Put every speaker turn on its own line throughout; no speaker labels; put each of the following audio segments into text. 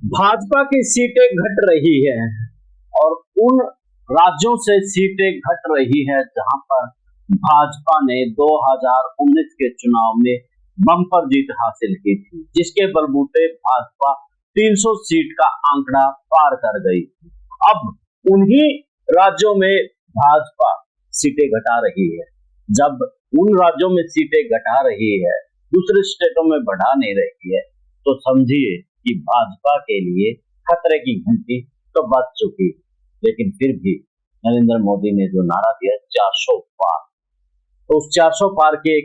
भाजपा की सीटें घट रही है और उन राज्यों से सीटें घट रही है जहां पर भाजपा ने 2019 के चुनाव में बम्पर जीत हासिल की थी, जिसके बलबूते भाजपा 300 सीट का आंकड़ा पार कर गई थी। अब उन्हीं राज्यों में भाजपा सीटें घटा रही है। जब उन राज्यों में सीटें घटा रही है, दूसरे स्टेटों में बढ़ा नहीं रही है, तो समझिए कि भाजपा के लिए खतरे की घंटी तो बज चुकी है। लेकिन फिर भी नरेंद्र मोदी ने जो नारा दिया 400 पार, तो उस 400 पार की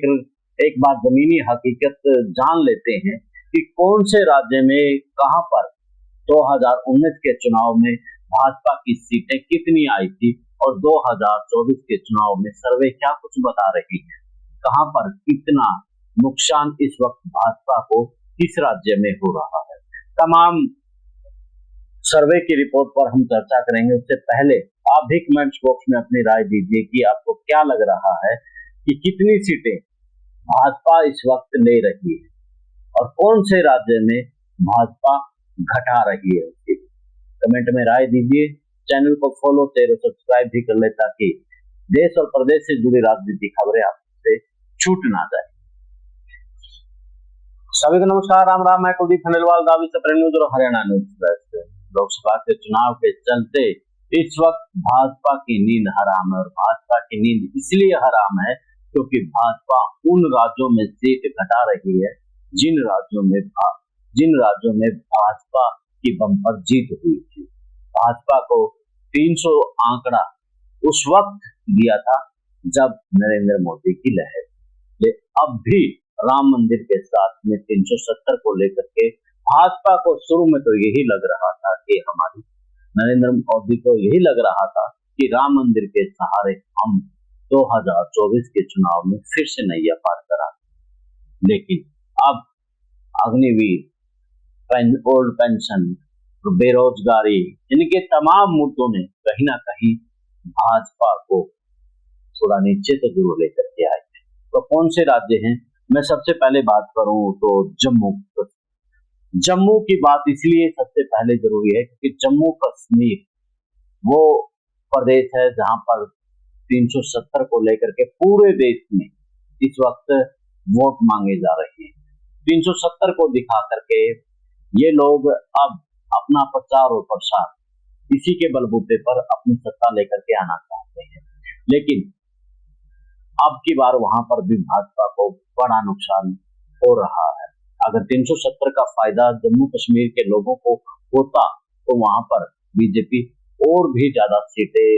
एक बार जमीनी हकीकत जान लेते हैं कि कौन से राज्य में कहां पर 2019 के चुनाव में भाजपा की सीटें कितनी आई थी और 2024 के चुनाव में सर्वे क्या कुछ बता रही है, कहां पर कितना नुकसान इस वक्त भाजपा को किस राज्य में हो रहा है। तमाम सर्वे की रिपोर्ट पर हम चर्चा करेंगे। उससे पहले आप भी कमेंट्स बॉक्स में अपनी राय दीजिए कि आपको क्या लग रहा है कि कितनी सीटें भाजपा इस वक्त ले रही है और कौन से राज्य में भाजपा घटा रही है। उसकी कमेंट में राय दीजिए। चैनल को फॉलो शेयर सब्सक्राइब भी कर ले ताकि देश और प्रदेश से जुड़ी राजनीतिक खबरें आपसे छूट ना जाए। सभी को नमस्कार, राम राम। मैं कुलदीप खंडेलवाल, दावी सप्रेम न्यूज और हरियाणा न्यूज एक्सप्रेस। लोकसभा के चुनाव के चलते इस वक्त भाजपा की नींद हराम है और भाजपा की नींद इसलिए हराम है क्योंकि भाजपा उन राज्यों में सीट घटा रही है जिन राज्यों में भाजपा की बम्पर जीत हुई थी। भाजपा को 300 आंकड़ा उस वक्त दिया था जब नरेंद्र मोदी की लहर, अब भी राम मंदिर के साथ में 370 को लेकर के भाजपा को शुरू में तो यही लग रहा था कि हमारी नरेंद्र मोदी को यही लग रहा था कि राम मंदिर के सहारे हम 2024 के चुनाव में फिर से नैया पार करा। लेकिन अब अग्निवीर, ओल्ड पेंशन, बेरोजगारी, इनके तमाम मुद्दों ने कहीं ना कहीं भाजपा को थोड़ा नीचे तो जरूर लेकर के आए। तो कौन से राज्य हैं? मैं सबसे पहले बात करूं तो जम्मू की बात इसलिए सबसे पहले जरूरी है क्योंकि जम्मू कश्मीर वो प्रदेश है जहां पर 370 को लेकर के पूरे देश में इस वक्त वोट मांगे जा रहे हैं। 370 को दिखा करके ये लोग अब अपना प्रचार और प्रसार इसी के बलबूते पर अपनी सत्ता लेकर के आना चाहते हैं। लेकिन अब की बार वहां पर भी भाजपा को बड़ा नुकसान हो रहा है। अगर 370 का फायदा जम्मू कश्मीर के लोगों को होता तो वहां पर बीजेपी और भी ज्यादा सीटें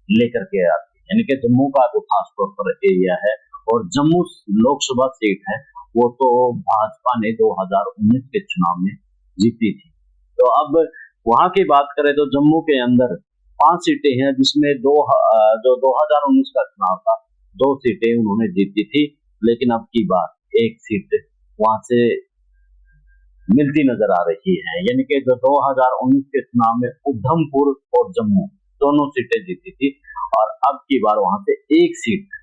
लेकर के आती। यानी कि जम्मू का जो खास तौर पर एरिया है और जम्मू लोकसभा सीट है वो तो भाजपा ने 2019 के चुनाव में जीती थी। तो अब वहां की बात करें तो जम्मू के अंदर 5 सीटें हैं जिसमें जो 2019 का चुनाव था 2 सीटें उन्होंने जीती थी। लेकिन अब की बार एक सीट वहां से मिलती नजर आ रही है। यानी कि जो 2019 के चुनाव में उधमपुर और जम्मू दोनों सीटें जीती थी और अब की बार वहां से एक सीट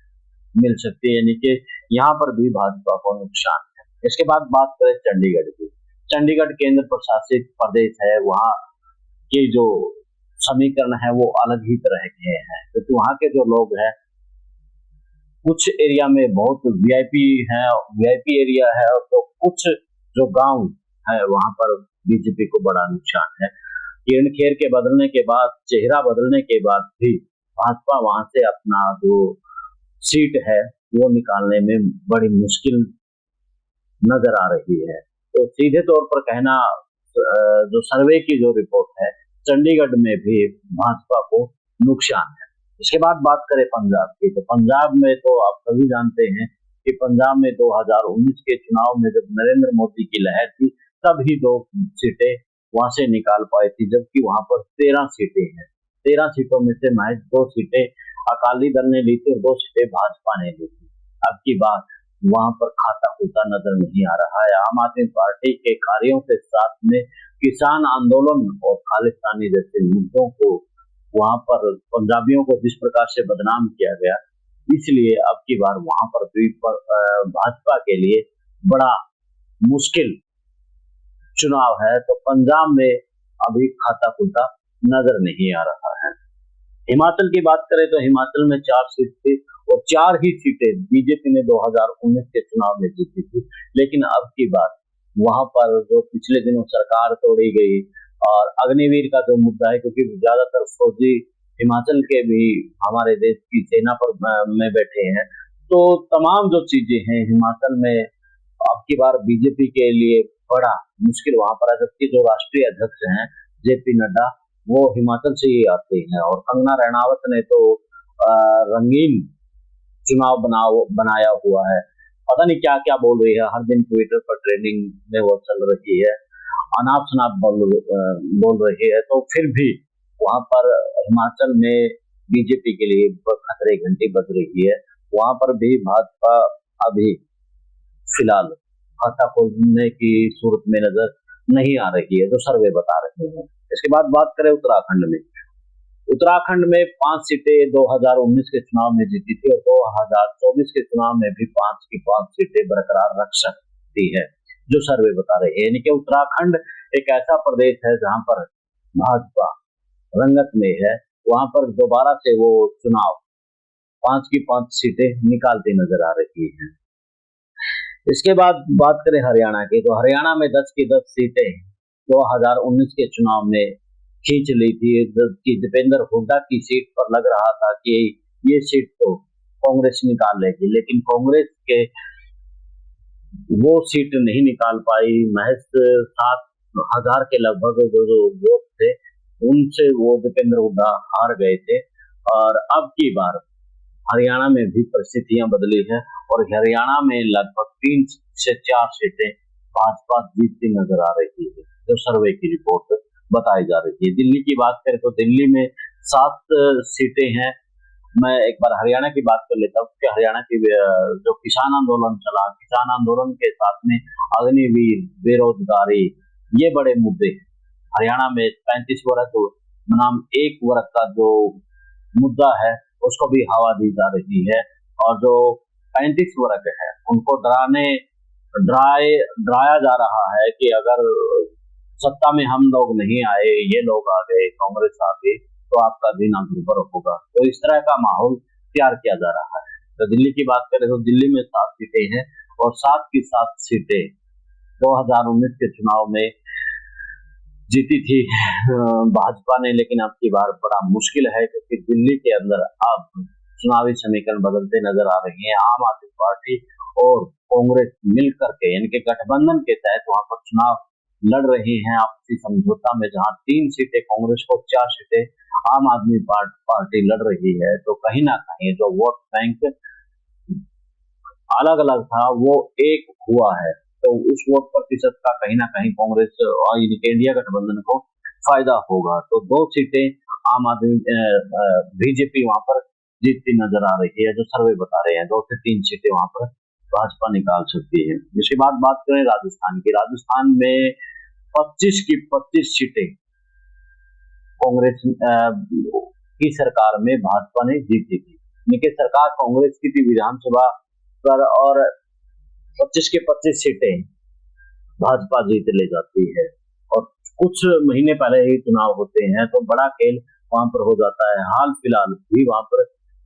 मिल सकती है। यानी कि यहाँ पर भी भाजपा को नुकसान है। इसके बाद बात करें चंडीगढ़ की। चंडीगढ़ केंद्र प्रशासित प्रदेश है, वहाँ के जो समीकरण है वो अलग ही तरह के हैं क्योंकि वहाँ के जो लोग हैं कुछ एरिया में बहुत वीआईपी एरिया है और तो कुछ जो गांव है वहां पर बीजेपी को बड़ा नुकसान है। किरण खेर के बदलने के बाद, चेहरा बदलने के बाद भी भाजपा वहां से अपना जो सीट है वो निकालने में बड़ी मुश्किल नजर आ रही है। तो सीधे तौर पर कहना, जो सर्वे की जो रिपोर्ट है, चंडीगढ़ में भी भाजपा को नुकसान है। इसके बाद बात करें पंजाब की, तो पंजाब में तो आप सभी जानते हैं कि पंजाब में 2019 के चुनाव में जब नरेंद्र मोदी की लहर थी तब ही 2 सीटें वहां से निकाल पाई थी, जबकि वहां पर 13 सीटें हैं। 13 सीटों में से महज 2 सीटें अकाली दल ने ली थी और 2 सीटें भाजपा ने ली थी। अब की बात वहां पर खाता खुलता नजर नहीं आ रहा है। आम आदमी पार्टी के कार्यों के साथ में किसान आंदोलन और खालिस्तानी जैसे मुद्दों को वहां पर पंजाबियों को जिस प्रकार से बदनाम किया गया, इसलिए अब की बार वहां पर भाजपा के लिए बड़ा मुश्किल चुनाव है। तो पंजाब में अभी खाता खुलता नजर नहीं आ रहा है। हिमाचल की बात करें तो हिमाचल में 4 सीट थी और 4 ही सीटें बीजेपी ने 2019 के चुनाव में जीती थी। लेकिन अब की बात वहां पर जो पिछले दिनों सरकार तोड़ी गई और अग्निवीर का जो मुद्दा है, क्योंकि ज्यादातर फौजी हिमाचल के भी हमारे देश की सेना पर में बैठे हैं, तो तमाम जो चीजें हैं हिमाचल में अब की बार बीजेपी के लिए बड़ा मुश्किल वहां पर है। जबकि जो राष्ट्रीय अध्यक्ष हैं जेपी नड्डा, वो हिमाचल से ही आते हैं और कंगना रनावत ने तो रंगीन चुनाव बनाया हुआ है। पता नहीं क्या क्या बोल रही है, हर दिन ट्विटर पर ट्रेंडिंग में वो चल रही है, अनाप शनाप बोल रही है। तो फिर भी वहां पर हिमाचल में बीजेपी के लिए खतरे घंटी बज रही है। वहां पर भी भाजपा अभी फिलहाल खाता खोलने की सूरत में नजर नहीं आ रही है, जो सर्वे बता रहे हैं। इसके बाद बात करें उत्तराखंड में। उत्तराखंड में 5 सीटें 2019 के चुनाव में जीती थी और 2024 के चुनाव में भी 5 की 5 सीटें बरकरार रख सकती है, जो सर्वे बता रहे हैं। यानी कि उत्तराखंड एक ऐसा प्रदेश है जहां पर भाजपा रंगत में है, वहां पर दोबारा से वो चुनाव 5 की 5 सीटें निकालती नजर आ रही है। इसके बाद बात करें हरियाणा की, तो हरियाणा में 10 की 10 सीटें 2019 के चुनाव में खींच ली थी। जबकि दीपेंद्र हुड्डा की सीट पर लग रहा था कि ये सीट तो कांग्रेस निकाल लेगी, लेकिन कांग्रेस के वो सीट नहीं निकाल पाई। महज 7,000 के लगभग जो वोट थे उनसे वो दीपेंद्र हुड्डा हार गए थे। और अब की बार हरियाणा में भी परिस्थितियां बदली है और हरियाणा में लगभग 3 से 4 सीटें भाजपा जीतती नजर आ रही है, जो सर्वे की रिपोर्ट बताई जा रही है। दिल्ली की बात करें तो दिल्ली में 7 सीटें हैं। मैं एक बार हरियाणा की बात कर लेता हूँ कि हरियाणा की जो किसान आंदोलन चला, किसान आंदोलन के साथ में अग्निवीर, बेरोजगारी, ये बड़े मुद्दे हरियाणा में 35 वर्ग बनाम 1 वर्ग का जो मुद्दा है उसको भी हवा दी जा रही है। और जो 35 वर्ग है उनको डराया जा रहा है कि अगर सत्ता में हम लोग नहीं आए, ये लोग आ गए, कांग्रेस आ गई, तो आपका जीना दुर्भर होगा। तो इस तरह का माहौल तैयार किया जा रहा है। तो दिल्ली की बात करें तो दिल्ली में 7 सीटें हैं और 7 की 7 सीटें 2019 के चुनाव में जीती थी भाजपा ने। लेकिन अब की बार बड़ा मुश्किल है, क्योंकि दिल्ली के अंदर अब चुनावी समीकरण बदलते नजर आ रहे हैं। आम आदमी पार्टी और कांग्रेस मिलकर के, यानी कि गठबंधन के तहत वहां पर चुनाव लड़ रही हैं आपसी समझौता में, जहां 3 सीटें कांग्रेस को, 4 सीटें आम आदमी पार्टी लड़ रही है। तो कहीं ना कहीं जो वोट बैंक अलग अलग था वो एक हुआ है, तो उस वोट प्रतिशत का कहीं ना कहीं कांग्रेस और इंडिया गठबंधन को फायदा होगा। तो 2 सीटें आम आदमी बीजेपी वहां पर जीतती नजर आ रही है, जो सर्वे बता रहे हैं 2 से 3 सीटें वहां पर भाजपा निकाल सकती है। इसके बाद बात करें राजस्थान की। राजस्थान में 25 की 25 सीटें कांग्रेस की सरकार में भाजपा ने जीती थी। इनकी सरकार कांग्रेस की थी विधानसभा पर, और 25 के 25 सीटें भाजपा जीत ले जाती है। और कुछ महीने पहले ही चुनाव होते हैं, तो बड़ा खेल वहां पर हो जाता है। हाल फिलहाल भी वहां पर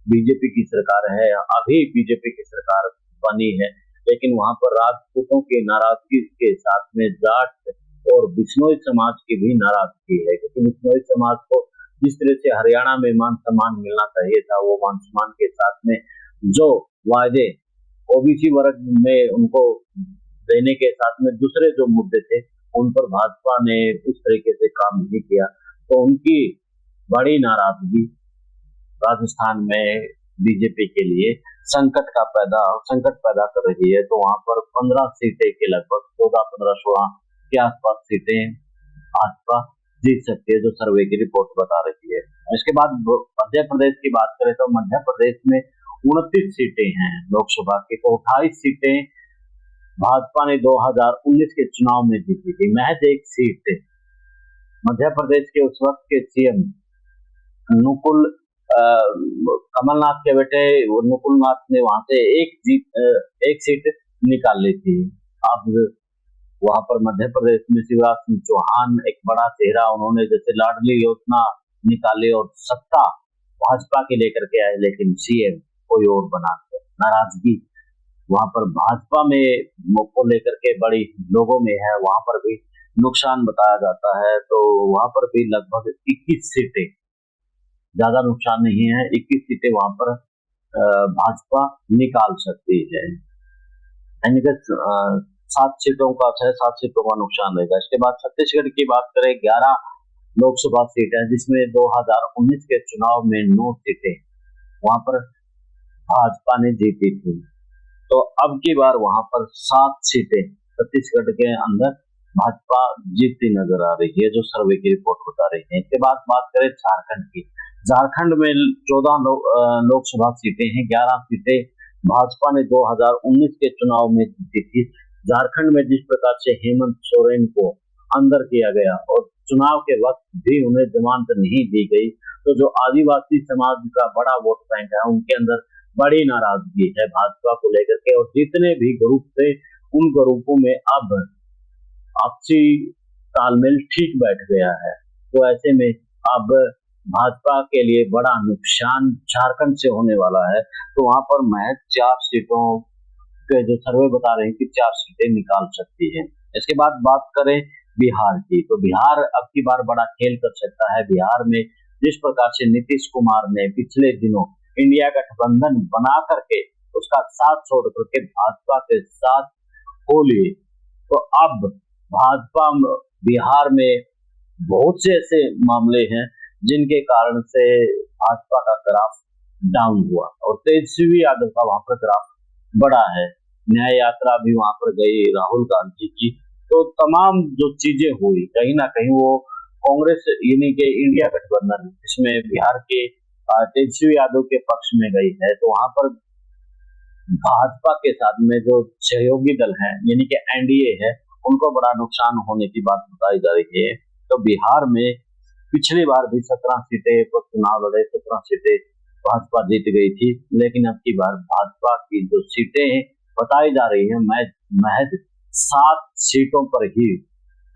बीजेपी की सरकार है, अभी बीजेपी की सरकार बनी है, लेकिन वहां पर राजपूतों की नाराजगी के साथ में जाट और बिश्नोई समाज की भी नाराजगी है, क्योंकि बिश्नोई समाज को जिस तरह से हरियाणा में मान सम्मान मिलना चाहिए था, वो मान सम्मान के साथ में जो वायदे ओबीसी वर्ग में उनको देने के साथ में दूसरे जो मुद्दे थे उन पर भाजपा ने उस तरीके से काम नहीं किया, तो उनकी बड़ी नाराजगी राजस्थान में बीजेपी के लिए संकट पैदा कर रही है। तो वहां पर 15 सीटें के लगभग 14, 15, 16 के आसपास सीटें भाजपा जीत सकती है, जो सर्वे की रिपोर्ट बता रही है। इसके बाद मध्य प्रदेश की बात करें तो मध्य प्रदेश में 29 सीटें हैं लोकसभा की, तो 28 सीटें भाजपा ने 2019 के चुनाव में जीती थी। महज 1 सीट मध्य प्रदेश के उस वक्त के सीएम नुकुल कमलनाथ के बेटे नुकुल नाथ ने वहां से एक सीट निकाल ली थी। अब वहां पर मध्य प्रदेश में शिवराज सिंह चौहान एक बड़ा चेहरा, उन्होंने जैसे लाडली योजना निकाले और सत्ता भाजपा के लेकर के आए, लेकिन सीएम कोई और बना। नाराजगी वहां पर भाजपा में को लेकर के बड़ी लोगों में है, वहां पर भी नुकसान बताया जाता है। तो वहां पर भी लगभग 21 सीटें, ज्यादा नुकसान नहीं है, 21 सीटें वहां पर भाजपा निकाल सकती है। यानी कि 7 सीटों का 6-7 सीटों का नुकसान रहेगा। इसके बाद छत्तीसगढ़ की बात करें, 11 लोकसभा सीट है, जिसमें 2019 के चुनाव में 9 सीटें वहां पर भाजपा ने जीती थी। तो अब की बार वहां पर 7 सीटें छत्तीसगढ़ के अंदर भाजपा जीतती नजर आ रही है, जो सर्वे की रिपोर्ट बता रही है। इसके बाद बात करें झारखंड की, झारखंड में 14 लोकसभा सीटें हैं, 11 सीटें भाजपा ने 2019 के चुनाव में जीती थी। झारखंड में जिस प्रकार से हेमंत सोरेन को अंदर किया गया और चुनाव के वक्त भी उन्हें जमानत नहीं दी गई, तो जो आदिवासी समाज का बड़ा वोट बैंक है, उनके अंदर बड़ी नाराजगी है भाजपा को लेकर के। और जितने भी ग्रुप थे, उन ग्रुपों में अब आपसी तालमेल ठीक बैठ गया है। तो ऐसे में अब भाजपा के लिए बड़ा नुकसान झारखंड से होने वाला है। तो वहां पर महज 4 सीटों के जो सर्वे बता रहे हैं कि 4 सीटें निकाल सकती है। इसके बाद बात करें बिहार की, तो बिहार अब की बार बड़ा खेल कर सकता है। बिहार में जिस प्रकार से नीतीश कुमार ने पिछले दिनों इंडिया गठबंधन बना करके उसका साथ छोड़ करके भाजपा के साथ हो लिए, तो अब भाजपा बिहार में बहुत से ऐसे मामले हैं जिनके कारण से भाजपा का ग्राफ डाउन हुआ और तेजस्वी यादव का वहां पर ग्राफ बड़ा है। न्याय यात्रा भी वहां पर गई राहुल गांधी की। तो तमाम जो चीजें हुई, कहीं ना कहीं वो कांग्रेस यानी कि इंडिया गठबंधन इसमें बिहार के तेजस्वी यादव के पक्ष में गई है। तो वहां पर भाजपा के साथ में जो सहयोगी दल हैं यानी कि एनडीए है, उनको बड़ा नुकसान होने की बात बताई जा रही है। तो बिहार में पिछली बार भी 17 सीटें पर चुनाव लड़े, 17 सीटें भाजपा जीत गई थी, लेकिन अब की बार भाजपा की जो सीटें बताई जा रही है महज 7 सीटों पर ही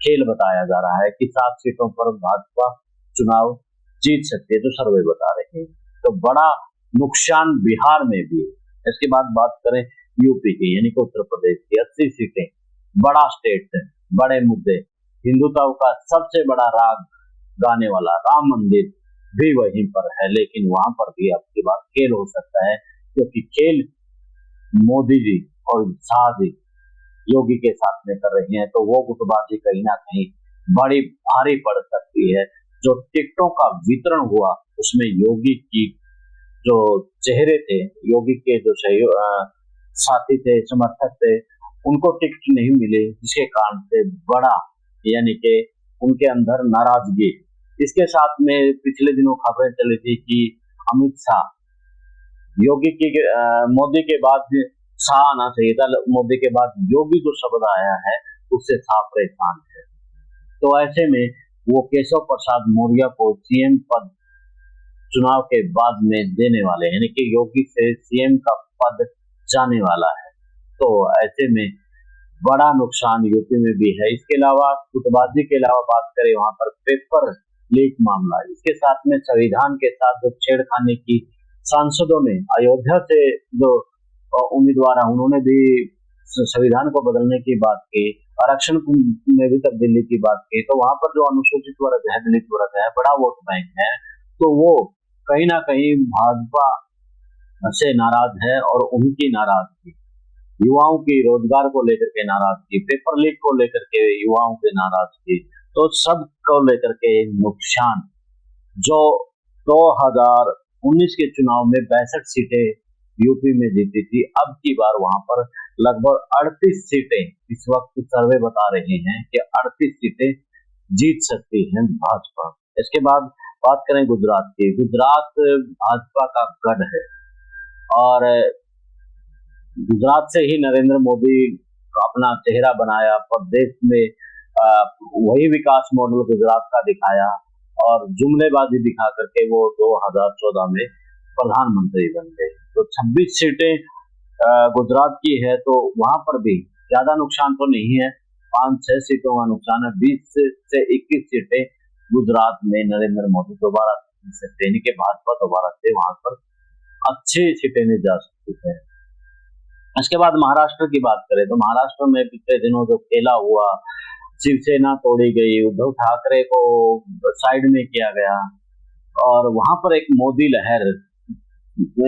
खेल बताया जा रहा है कि 7 सीटों पर भाजपा चुनाव जीत सकती है, जो सर्वे बता रहे हैं। तो बड़ा नुकसान बिहार में भी है। इसके बाद बात करें यूपी की यानी कि उत्तर प्रदेश की, 80 सीटें, बड़ा स्टेट है, बड़े मुद्दे, हिंदुत्व का सबसे बड़ा राग गाने वाला राम मंदिर भी वहीं पर है, लेकिन वहां पर भी अब की बार खेल हो सकता है, क्योंकि खेल मोदी जी और शाह जी योगी के साथ में कर रही हैं। तो वो गुटबाजी कहीं ना कहीं बड़ी भारी पड़ सकती है। जो टिकटों का वितरण हुआ उसमें योगी की जो चेहरे थे, योगी के जो साथी थे, समर्थक थे, उनको टिकट नहीं मिले, जिसके कारण से बड़ा यानी कि उनके अंदर नाराजगी। इसके साथ में पिछले दिनों खबरें चली थी कि अमित शाह योगी की मोदी के बाद शाह आना चाहिए था, मोदी के बाद योगी जो शब्द आया है उससे शाह परेशान है। तो ऐसे में वो केशव प्रसाद मौर्य को सीएम पद चुनाव के बाद में देने वाले, यानी कि योगी से सीएम का पद जाने वाला है। तो ऐसे में बड़ा नुकसान यूपी में भी है। इसके अलावा गुटबाजी के अलावा बात करें वहां पर पेपर लीक मामला, इसके साथ में संविधान के साथ जो छेड़खानी की सांसदों ने, अयोध्या से जो उम्मीदवार है उन्होंने भी संविधान को बदलने की बात की, आरक्षण में भी तब्दीली की बात की। तो वहां पर जो अनुसूचित वर्ग है, दलित वर्ग है, बड़ा वोट बैंक है, तो वो कहीं ना कहीं भाजपा से नाराज है और उनकी नाराजगी, युवाओं की रोजगार को लेकर के नाराजगी, पेपर लीक को लेकर के युवाओं की नाराजगी, तो सब को लेकर के नुकसान। जो 2019 के चुनाव में 62 सीटें यूपी में जीती थी, अब की बार वहां पर लगभग 38 सीटें इस वक्त सर्वे बता रहे हैं कि 38 सीटें जीत सकती है भाजपा। इसके बाद बात करें गुजरात की, गुजरात भाजपा का गढ़ है और गुजरात से ही नरेंद्र मोदी अपना चेहरा बनाया, प्रदेश में वही विकास मॉडल गुजरात का दिखाया और जुमलेबाजी दिखा करके वो 2014 में प्रधानमंत्री बन गए। तो 26 सीटें गुजरात की है, तो वहां पर भी ज्यादा नुकसान तो नहीं है 5-6 सीटों का नुकसान है। 20 से 21 सीटें गुजरात में नरेंद्र मोदी दोबारा जीत सकते हैं, यानी कि भाजपा दोबारा से वहां पर अच्छी सीटें नहीं जा सकती है। इसके बाद महाराष्ट्र की बात करें तो महाराष्ट्र में पिछले दिनों जो खेला हुआ, शिवसेना तोड़ी गई, उद्धव ठाकरे को साइड में किया गया और वहां पर एक मोदी लहर,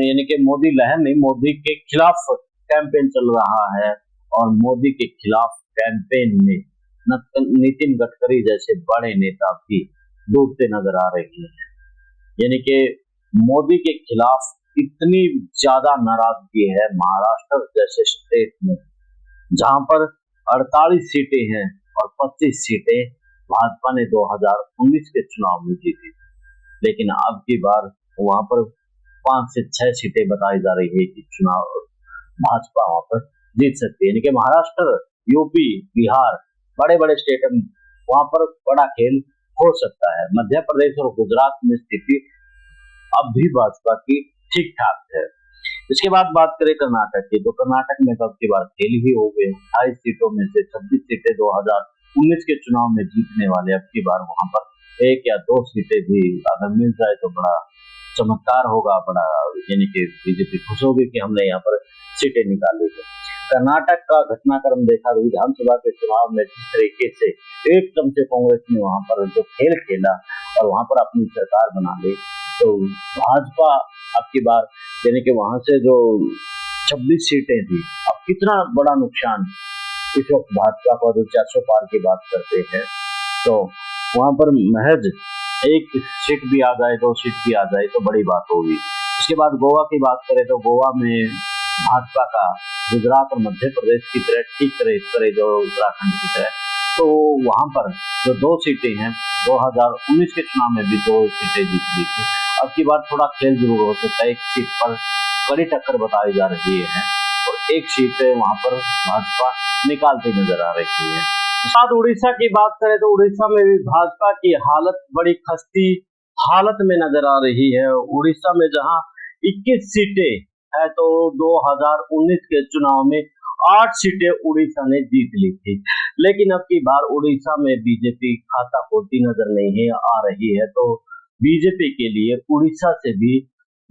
यानी कि मोदी लहर नहीं, मोदी के खिलाफ कैंपेन चल रहा है और मोदी के खिलाफ कैंपेन में नितिन गडकरी जैसे बड़े नेता भी डूबते नजर आ रहे हैं। यानी कि मोदी के खिलाफ इतनी ज्यादा नाराजगी है महाराष्ट्र जैसे स्टेट में, जहां पर 48 सीटें हैं और 25 सीटें भाजपा ने 2019 के चुनाव में जीती, लेकिन अब की बार वहां पर 5 से 6 सीटें बताई जा रही है कि चुनाव भाजपा वहां पर जीत सकती है। यानी कि महाराष्ट्र, यूपी, बिहार, बड़े बड़े स्टेट वहां पर बड़ा खेल हो सकता है। मध्य प्रदेश और गुजरात में स्थिति अब भी भाजपा की ठीक ठाक है। इसके बाद बात करें कर्नाटक की, तो कर्नाटक में अब की बार खेल ही हो गए। 28 सीटों में से 26 सीटें 2019 के चुनाव में जीतने वाले अब की बार वहां पर 1 या 2 सीटें भी अगर मिल जाए तो बड़ा चमत्कार होगा, बड़ा, यानी कि बीजेपी खुश होगी कि हमने यहाँ पर सीटें निकाली है। कर्नाटक का घटनाक्रम देखा तो विधानसभा के चुनाव में जिस तरीके से एकदम से कांग्रेस ने वहां पर जो खेल खेला और वहां पर अपनी सरकार बना ली, तो भाजपा अब की बार, यानी कि वहां से जो 26 सीटें थी, अब कितना बड़ा नुकसान इस वक्त भाजपा को, जो 400 पार की बात करते हैं, तो वहां पर महज 1 सीट भी आ जाए, 2 सीट भी आ जाए तो बड़ी बात होगी। उसके बाद गोवा की बात करें तो गोवा में भाजपा का गुजरात और मध्य प्रदेश की तरह ठीक करे जो उत्तराखंड की तरह, तो वहां पर जो 2 सीटें हैं 2019 के चुनाव में भी 2 सीटें जीत ली थी। अब की बार थोड़ा खेल जरूर हो सकता है, 1 सीट पर कड़ी टक्कर बताई जा रही है और 1 सीट वहां पर भाजपा निकालती नजर आ रही है। साथ उड़ीसा की बात करें तो उड़ीसा में भी भाजपा की हालत बड़ी खस्ती हालत में नजर आ रही है। उड़ीसा में जहां 21 सीटें है तो 2019 के चुनाव में 8 सीटें उड़ीसा ने जीत ली थी, लेकिन अब की बार उड़ीसा में बीजेपी खाता खोलती नजर नहीं आ रही है, तो बीजेपी के लिए उड़ीसा से भी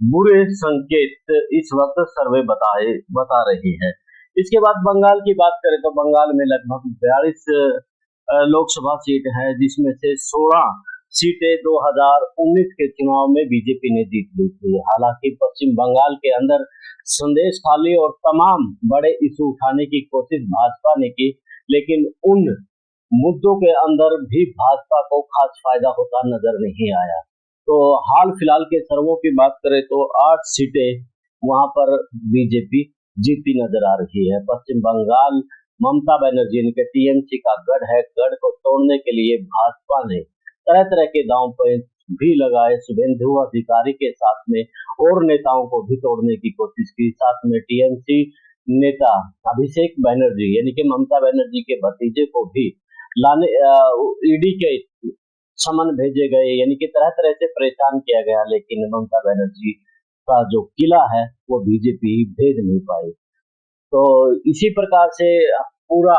बुरे संकेत इस वक्त सर्वे बता रही है। इसके बाद बंगाल की बात करें तो बंगाल में लगभग 42 लोकसभा सीट है, जिसमें से 16 सीटें 2019 के चुनाव में बीजेपी ने जीत ली थी। हालांकि पश्चिम बंगाल के अंदर संदेश खाली और तमाम बड़े इशू उठाने की कोशिश भाजपा ने की, लेकिन उन मुद्दों के अंदर भी भाजपा को खास फायदा होता नजर नहीं आया। तो हाल फिलहाल के सर्वों की बात करें तो 8 सीटें वहां पर बीजेपी जीती नजर आ रही है। पश्चिम बंगाल ममता बनर्जी के टीएमसी का गढ़ है, गढ़ को तोड़ने के लिए भाजपा ने तरह तरह के दांव पे भी लगाए। शुभेंदु अधिकारी के साथ में और नेताओं को भी तोड़ने की कोशिश की। साथ में टीएमसी नेता अभिषेक बनर्जी यानी कि ममता बनर्जी के भतीजे को भी लाने ईडी के समन भेजे गए, यानी कि तरह तरह से परेशान किया गया, लेकिन ममता बनर्जी का जो किला है वो बीजेपी भेद नहीं पाई। तो इसी प्रकार से पूरा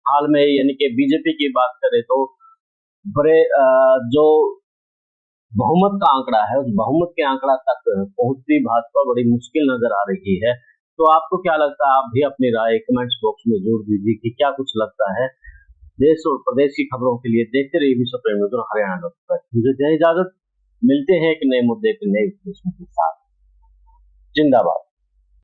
हाल में, यानी कि बीजेपी की बात करें तो बड़े जो बहुमत का आंकड़ा है उस बहुमत के आंकड़ा तक पहुंचती भाजपा बड़ी मुश्किल नजर आ रही है। तो आपको क्या लगता है? आप भी अपनी राय कमेंट्स बॉक्स में जोड़ दीजिए कि क्या कुछ लगता है। देश और प्रदेश की खबरों के लिए देखते रहिए विश्व प्रेम न्यूज़ और हरियाणा डॉट। मुझे दे इजाजत, मिलते हैं एक नए मुद्दे के नए विश्लेषण के साथ। जिंदाबाद।